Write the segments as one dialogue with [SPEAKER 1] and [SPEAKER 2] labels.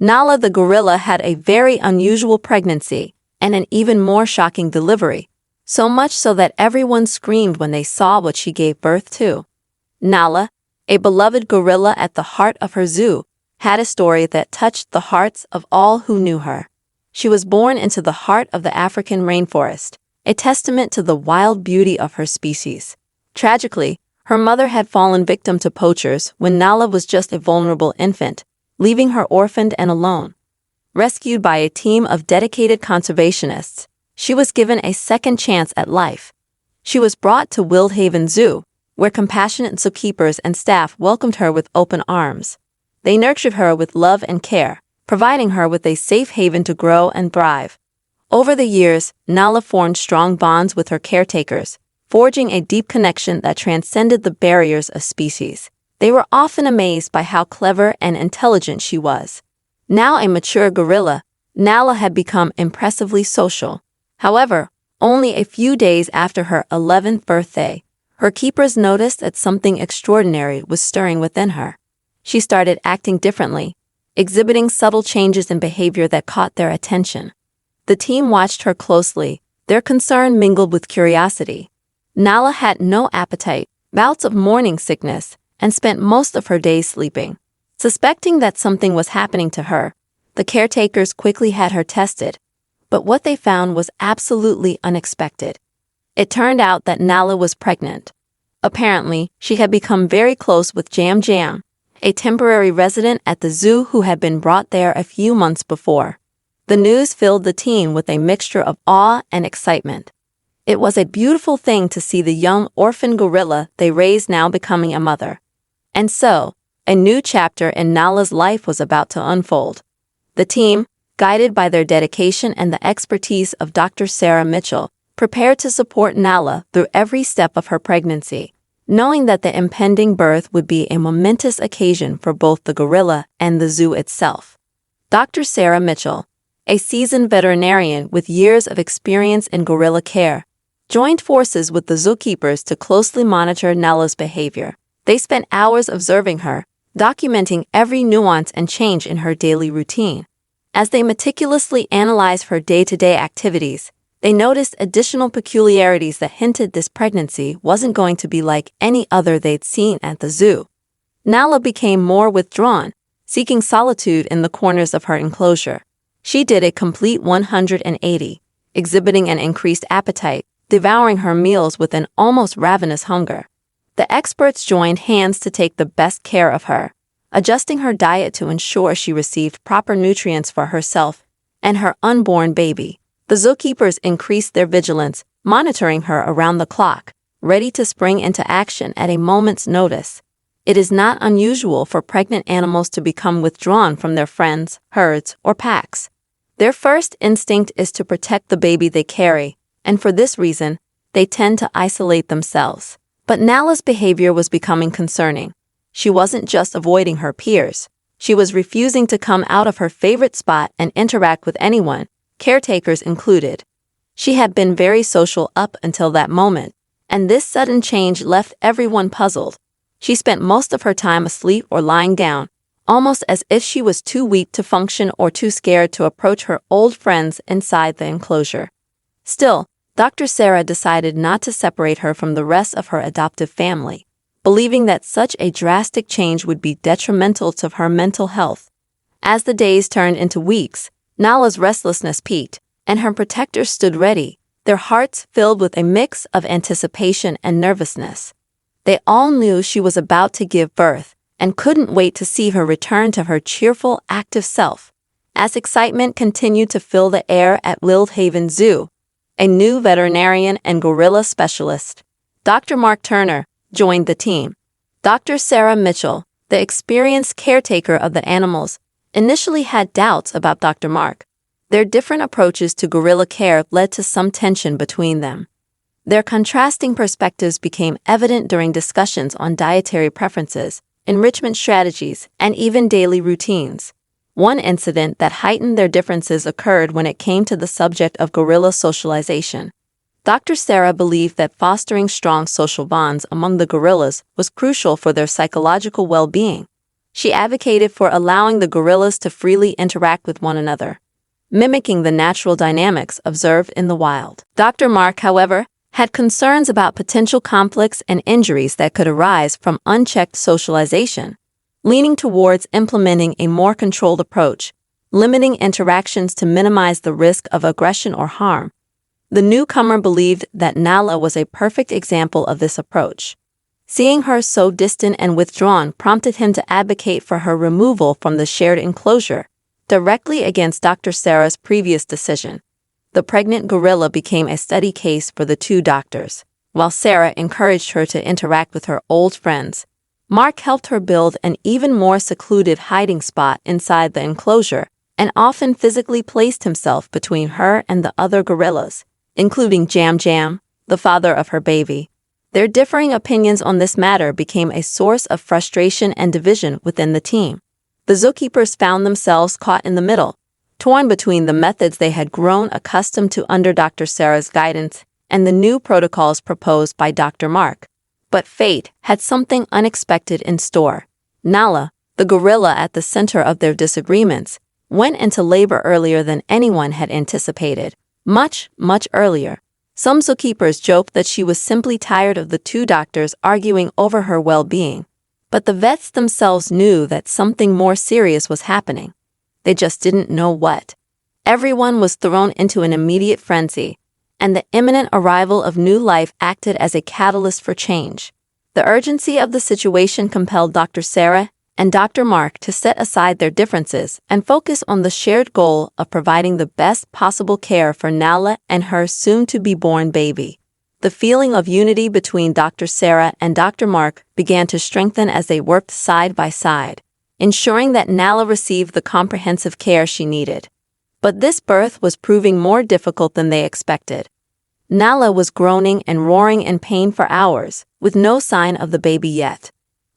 [SPEAKER 1] Nala the gorilla had a very unusual pregnancy and an even more shocking delivery, so much so that everyone screamed when they saw what she gave birth to. Nala, a beloved gorilla at the heart of her zoo, had a story that touched the hearts of all who knew her. She was born into the heart of the African rainforest, a testament to the wild beauty of her species. Tragically, her mother had fallen victim to poachers when Nala was just a vulnerable infant, leaving her orphaned and alone. Rescued by a team of dedicated conservationists, she was given a second chance at life. She was brought to WildHaven Zoo, where compassionate zookeepers and staff welcomed her with open arms. They nurtured her with love and care, providing her with a safe haven to grow and thrive. Over the years, Nala formed strong bonds with her caretakers, forging a deep connection that transcended the barriers of species. They were often amazed by how clever and intelligent she was. Now a mature gorilla, Nala had become impressively social. However, only a few days after her 11th birthday, her keepers noticed that something extraordinary was stirring within her. She started acting differently, exhibiting subtle changes in behavior that caught their attention. The team watched her closely, their concern mingled with curiosity. Nala had no appetite, bouts of morning sickness, and spent most of her days sleeping. Suspecting that something was happening to her, the caretakers quickly had her tested, but what they found was absolutely unexpected. It turned out that Nala was pregnant. Apparently, she had become very close with Jam Jam, a temporary resident at the zoo who had been brought there a few months before. The news filled the team with a mixture of awe and excitement. It was a beautiful thing to see the young orphan gorilla they raised now becoming a mother. And so, a new chapter in Nala's life was about to unfold. The team, guided by their dedication and the expertise of Dr. Sarah Mitchell, prepared to support Nala through every step of her pregnancy, knowing that the impending birth would be a momentous occasion for both the gorilla and the zoo itself. Dr. Sarah Mitchell, a seasoned veterinarian with years of experience in gorilla care, joined forces with the zookeepers to closely monitor Nala's behavior. They spent hours observing her, documenting every nuance and change in her daily routine. As they meticulously analyzed her day-to-day activities, they noticed additional peculiarities that hinted this pregnancy wasn't going to be like any other they'd seen at the zoo. Nala became more withdrawn, seeking solitude in the corners of her enclosure. She did a complete 180, exhibiting an increased appetite, devouring her meals with an almost ravenous hunger. The experts joined hands to take the best care of her, adjusting her diet to ensure she received proper nutrients for herself and her unborn baby. The zookeepers increased their vigilance, monitoring her around the clock, ready to spring into action at a moment's notice. It is not unusual for pregnant animals to become withdrawn from their friends, herds, or packs. Their first instinct is to protect the baby they carry, and for this reason, they tend to isolate themselves. But Nala's behavior was becoming concerning. She wasn't just avoiding her peers. She was refusing to come out of her favorite spot and interact with anyone, caretakers included. She had been very social up until that moment, and this sudden change left everyone puzzled. She spent most of her time asleep or lying down, almost as if she was too weak to function or too scared to approach her old friends inside the enclosure. Still, Dr. Sarah decided not to separate her from the rest of her adoptive family, believing that such a drastic change would be detrimental to her mental health. As the days turned into weeks, Nala's restlessness peaked, and her protectors stood ready, their hearts filled with a mix of anticipation and nervousness. They all knew she was about to give birth and couldn't wait to see her return to her cheerful, active self. As excitement continued to fill the air at WildHaven Zoo, a new veterinarian and gorilla specialist, Dr. Mark Turner, joined the team. Dr. Sarah Mitchell, the experienced caretaker of the animals, initially had doubts about Dr. Mark. Their different approaches to gorilla care led to some tension between them. Their contrasting perspectives became evident during discussions on dietary preferences, enrichment strategies, and even daily routines. One incident that heightened their differences occurred when it came to the subject of gorilla socialization. Dr. Sarah believed that fostering strong social bonds among the gorillas was crucial for their psychological well-being. She advocated for allowing the gorillas to freely interact with one another, mimicking the natural dynamics observed in the wild. Dr. Mark, however, had concerns about potential conflicts and injuries that could arise from unchecked socialization, leaning towards implementing a more controlled approach, limiting interactions to minimize the risk of aggression or harm. The newcomer believed that Nala was a perfect example of this approach. Seeing her so distant and withdrawn prompted him to advocate for her removal from the shared enclosure, directly against Dr. Sarah's previous decision. The pregnant gorilla became a study case for the two doctors. While Sarah encouraged her to interact with her old friends, Mark helped her build an even more secluded hiding spot inside the enclosure and often physically placed himself between her and the other gorillas, including Jam Jam, the father of her baby. Their differing opinions on this matter became a source of frustration and division within the team. The zookeepers found themselves caught in the middle, torn between the methods they had grown accustomed to under Dr. Sarah's guidance and the new protocols proposed by Dr. Mark. But fate had something unexpected in store. Nala, the gorilla at the center of their disagreements, went into labor earlier than anyone had anticipated. Much earlier. Some zookeepers joked that she was simply tired of the two doctors arguing over her well-being. But the vets themselves knew that something more serious was happening. They just didn't know what. Everyone was thrown into an immediate frenzy, and the imminent arrival of new life acted as a catalyst for change. The urgency of the situation compelled Dr. Sarah and Dr. Mark to set aside their differences and focus on the shared goal of providing the best possible care for Nala and her soon-to-be-born baby. The feeling of unity between Dr. Sarah and Dr. Mark began to strengthen as they worked side by side, ensuring that Nala received the comprehensive care she needed. But this birth was proving more difficult than they expected. Nala was groaning and roaring in pain for hours, with no sign of the baby yet.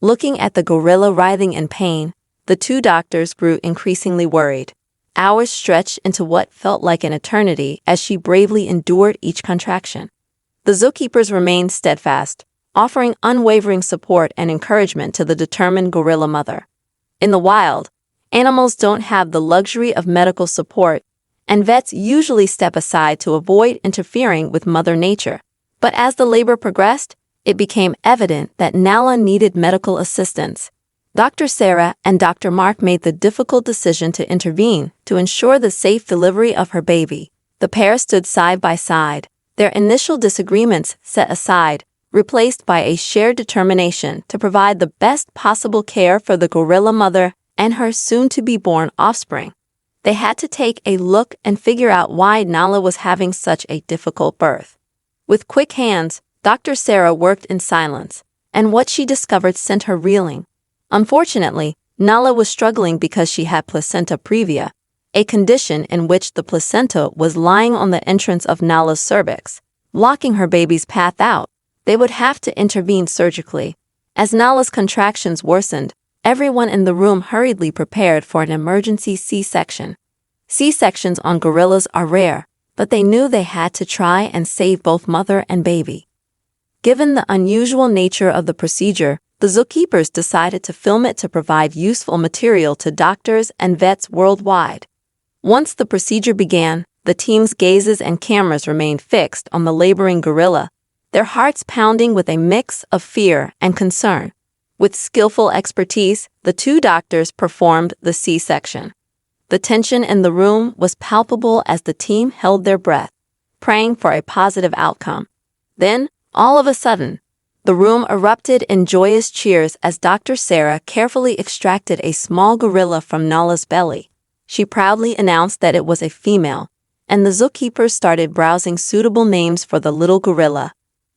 [SPEAKER 1] Looking at the gorilla writhing in pain, the two doctors grew increasingly worried. Hours stretched into what felt like an eternity as she bravely endured each contraction. The zookeepers remained steadfast, offering unwavering support and encouragement to the determined gorilla mother. In the wild, animals don't have the luxury of medical support, and vets usually step aside to avoid interfering with Mother Nature. But as the labor progressed, it became evident that Nala needed medical assistance. Dr. Sarah and Dr. Mark made the difficult decision to intervene to ensure the safe delivery of her baby. The pair stood side by side, their initial disagreements set aside, replaced by a shared determination to provide the best possible care for the gorilla mother and her soon-to-be-born offspring. They had to take a look and figure out why Nala was having such a difficult birth. With quick hands, Dr. Sarah worked in silence, and what she discovered sent her reeling. Unfortunately, Nala was struggling because she had placenta previa, a condition in which the placenta was lying on the entrance of Nala's cervix, blocking her baby's path out. They would have to intervene surgically. As Nala's contractions worsened, everyone in the room hurriedly prepared for an emergency C-section. C-sections on gorillas are rare, but they knew they had to try and save both mother and baby. Given the unusual nature of the procedure, the zookeepers decided to film it to provide useful material to doctors and vets worldwide. Once the procedure began, the team's gazes and cameras remained fixed on the laboring gorilla, their hearts pounding with a mix of fear and concern. With skillful expertise, the two doctors performed the C-section. The tension in the room was palpable as the team held their breath, praying for a positive outcome. Then, all of a sudden, the room erupted in joyous cheers as Dr. Sarah carefully extracted a small gorilla from Nala's belly. She proudly announced that it was a female, and the zookeepers started browsing suitable names for the little gorilla.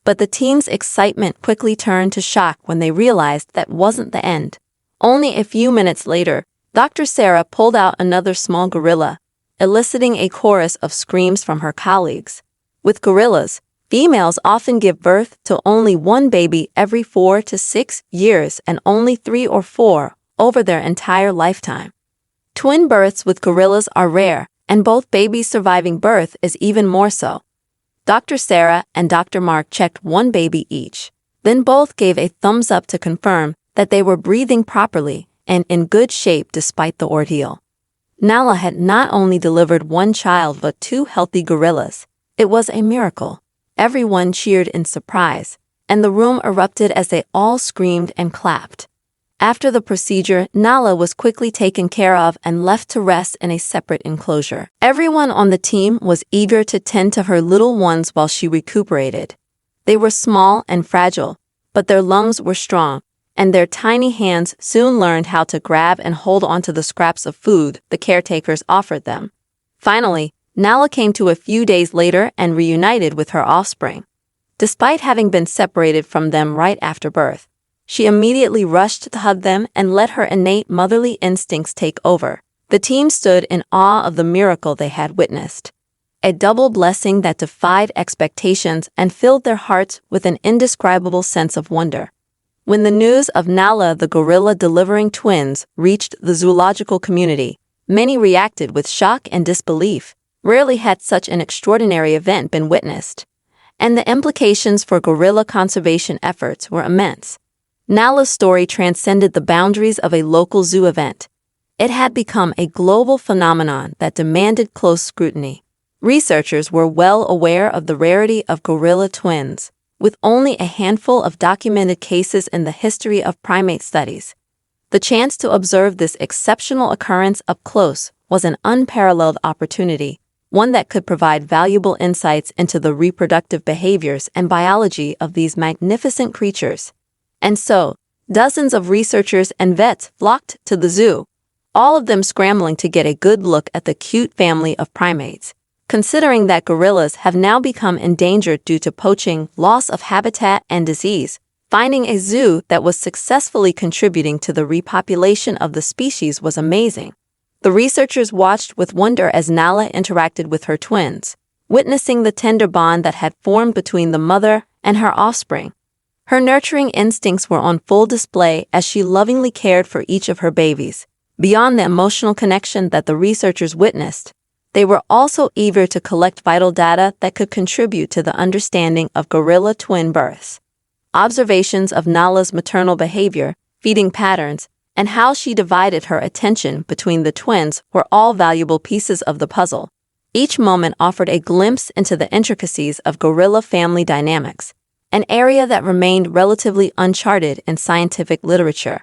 [SPEAKER 1] But the team's excitement quickly turned to shock when they realized that wasn't the end. Only a few minutes later, Dr. Sarah pulled out another small gorilla, eliciting a chorus of screams from her colleagues. With gorillas, females often give birth to only one baby every 4 to 6 years and only 3 or 4 over their entire lifetime. Twin births with gorillas are rare, and both babies surviving birth is even more so. Dr. Sarah and Dr. Mark checked one baby each. Then both gave a thumbs up to confirm that they were breathing properly and in good shape despite the ordeal. Nala had not only delivered one child but two healthy gorillas. It was a miracle. Everyone cheered in surprise, and the room erupted as they all screamed and clapped. After the procedure, Nala was quickly taken care of and left to rest in a separate enclosure. Everyone on the team was eager to tend to her little ones while she recuperated. They were small and fragile, but their lungs were strong, and their tiny hands soon learned how to grab and hold onto the scraps of food the caretakers offered them. Finally, Nala came to a few days later and reunited with her offspring. Despite having been separated from them right after birth, she immediately rushed to hug them and let her innate motherly instincts take over. The team stood in awe of the miracle they had witnessed, a double blessing that defied expectations and filled their hearts with an indescribable sense of wonder. When the news of Nala the gorilla delivering twins reached the zoological community, many reacted with shock and disbelief. Rarely had such an extraordinary event been witnessed, and the implications for gorilla conservation efforts were immense. Nala's story transcended the boundaries of a local zoo event. It had become a global phenomenon that demanded close scrutiny. Researchers were well aware of the rarity of gorilla twins, with only a handful of documented cases in the history of primate studies. The chance to observe this exceptional occurrence up close was an unparalleled opportunity, one that could provide valuable insights into the reproductive behaviors and biology of these magnificent creatures. And so, dozens of researchers and vets flocked to the zoo, all of them scrambling to get a good look at the cute family of primates. Considering that gorillas have now become endangered due to poaching, loss of habitat, and disease, finding a zoo that was successfully contributing to the repopulation of the species was amazing. The researchers watched with wonder as Nala interacted with her twins, witnessing the tender bond that had formed between the mother and her offspring. Her nurturing instincts were on full display as she lovingly cared for each of her babies. Beyond the emotional connection that the researchers witnessed, they were also eager to collect vital data that could contribute to the understanding of gorilla twin births. Observations of Nala's maternal behavior, feeding patterns, and how she divided her attention between the twins were all valuable pieces of the puzzle. Each moment offered a glimpse into the intricacies of gorilla family dynamics, an area that remained relatively uncharted in scientific literature.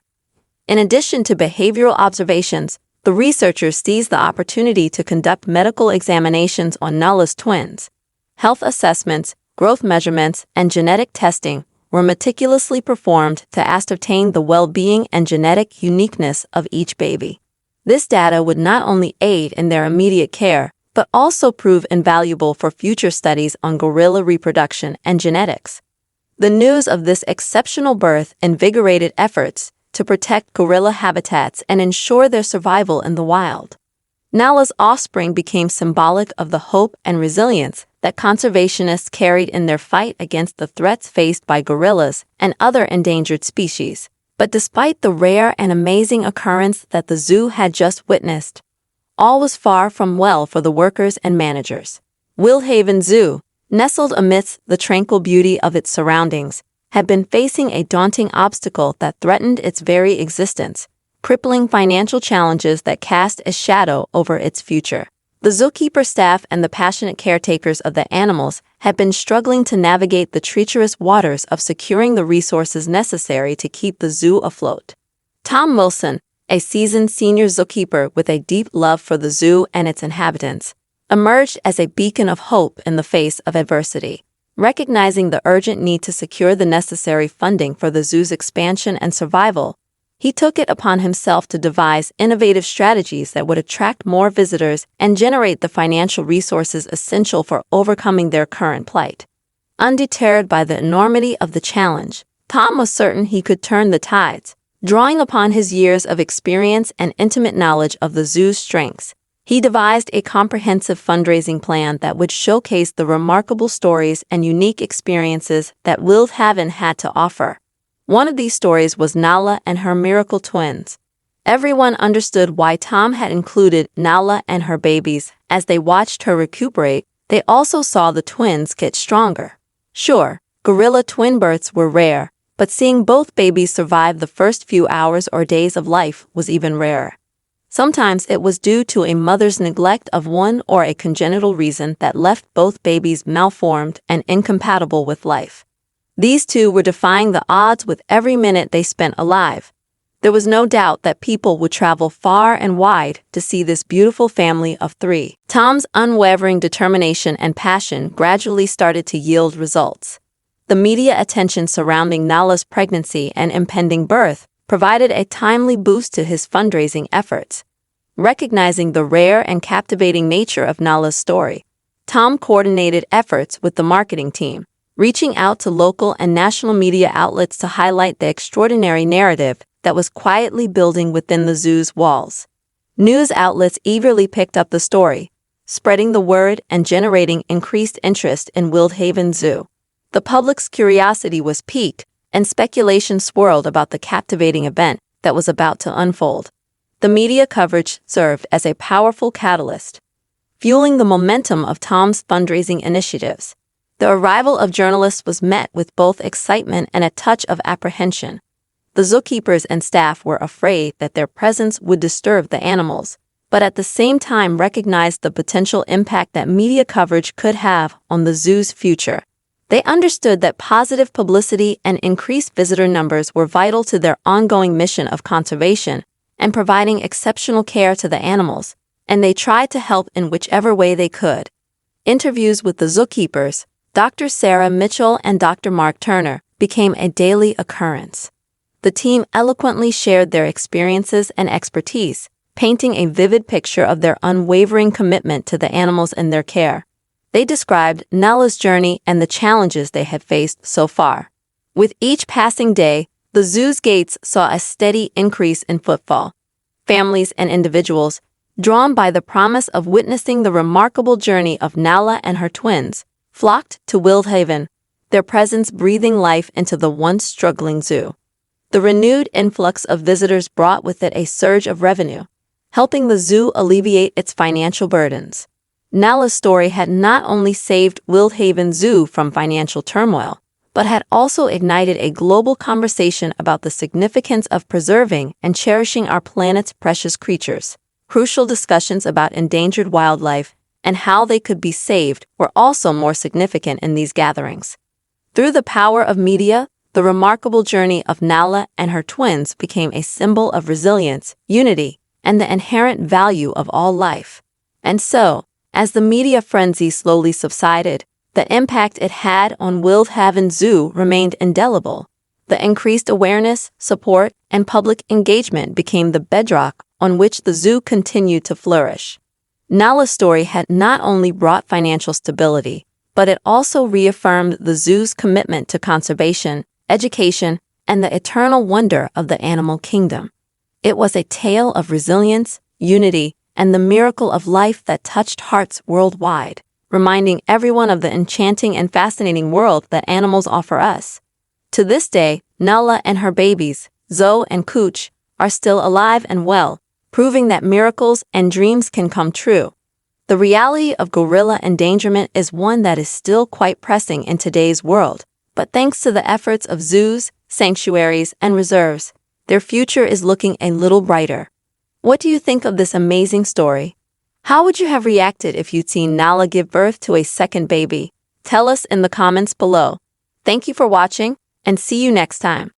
[SPEAKER 1] In addition to behavioral observations, the researchers seized the opportunity to conduct medical examinations on Nala's twins. Health assessments, growth measurements, and genetic testing were meticulously performed to ascertain the well-being and genetic uniqueness of each baby. This data would not only aid in their immediate care, but also prove invaluable for future studies on gorilla reproduction and genetics. The news of this exceptional birth invigorated efforts to protect gorilla habitats and ensure their survival in the wild. Nala's offspring became symbolic of the hope and resilience that conservationists carried in their fight against the threats faced by gorillas and other endangered species. But despite the rare and amazing occurrence that the zoo had just witnessed, all was far from well for the workers and managers. WildHaven Zoo, nestled amidst the tranquil beauty of its surroundings, had been facing a daunting obstacle that threatened its very existence, crippling financial challenges that cast a shadow over its future. The zookeeper staff and the passionate caretakers of the animals had been struggling to navigate the treacherous waters of securing the resources necessary to keep the zoo afloat. Tom Wilson, a seasoned senior zookeeper with a deep love for the zoo and its inhabitants, emerged as a beacon of hope in the face of adversity. Recognizing the urgent need to secure the necessary funding for the zoo's expansion and survival, he took it upon himself to devise innovative strategies that would attract more visitors and generate the financial resources essential for overcoming their current plight. Undeterred by the enormity of the challenge, Tom was certain he could turn the tides. Drawing upon his years of experience and intimate knowledge of the zoo's strengths, he devised a comprehensive fundraising plan that would showcase the remarkable stories and unique experiences that WildHaven had to offer. One of these stories was Nala and her miracle twins. Everyone understood why Tom had included Nala and her babies. As they watched her recuperate, they also saw the twins get stronger. Sure, gorilla twin births were rare, but seeing both babies survive the first few hours or days of life was even rarer. Sometimes it was due to a mother's neglect of one or a congenital reason that left both babies malformed and incompatible with life. These two were defying the odds with every minute they spent alive. There was no doubt that people would travel far and wide to see this beautiful family of three. Tom's unwavering determination and passion gradually started to yield results. The media attention surrounding Nala's pregnancy and impending birth provided a timely boost to his fundraising efforts. Recognizing the rare and captivating nature of Nala's story, Tom coordinated efforts with the marketing team, reaching out to local and national media outlets to highlight the extraordinary narrative that was quietly building within the zoo's walls. News outlets eagerly picked up the story, spreading the word and generating increased interest in WildHaven Zoo. The public's curiosity was piqued, and speculation swirled about the captivating event that was about to unfold. The media coverage served as a powerful catalyst, fueling the momentum of Tom's fundraising initiatives. The arrival of journalists was met with both excitement and a touch of apprehension. The zookeepers and staff were afraid that their presence would disturb the animals, but at the same time recognized the potential impact that media coverage could have on the zoo's future. They understood that positive publicity and increased visitor numbers were vital to their ongoing mission of conservation and providing exceptional care to the animals, and they tried to help in whichever way they could. Interviews with the zookeepers, Dr. Sarah Mitchell and Dr. Mark Turner, became a daily occurrence. The team eloquently shared their experiences and expertise, painting a vivid picture of their unwavering commitment to the animals in their care. They described Nala's journey and the challenges they had faced so far. With each passing day, the zoo's gates saw a steady increase in footfall. Families and individuals, drawn by the promise of witnessing the remarkable journey of Nala and her twins, flocked to WildHaven, their presence breathing life into the once struggling zoo. The renewed influx of visitors brought with it a surge of revenue, helping the zoo alleviate its financial burdens. Nala's story had not only saved WildHaven Zoo from financial turmoil, but had also ignited a global conversation about the significance of preserving and cherishing our planet's precious creatures. Crucial discussions about endangered wildlife and how they could be saved were also more significant in these gatherings. Through the power of media, the remarkable journey of Nala and her twins became a symbol of resilience, unity, and the inherent value of all life. And so, as the media frenzy slowly subsided, the impact it had on WildHaven Zoo remained indelible. The increased awareness, support, and public engagement became the bedrock on which the zoo continued to flourish. Nala's story had not only brought financial stability, but it also reaffirmed the zoo's commitment to conservation, education, and the eternal wonder of the animal kingdom. It was a tale of resilience, unity, and the miracle of life that touched hearts worldwide, reminding everyone of the enchanting and fascinating world that animals offer us. To this day, Nala and her babies, Zoe and Cooch, are still alive and well, proving that miracles and dreams can come true. The reality of gorilla endangerment is one that is still quite pressing in today's world, but thanks to the efforts of zoos, sanctuaries, and reserves, their future is looking a little brighter. What do you think of this amazing story? How would you have reacted if you'd seen Nala give birth to a second baby? Tell us in the comments below. Thank you for watching, and see you next time.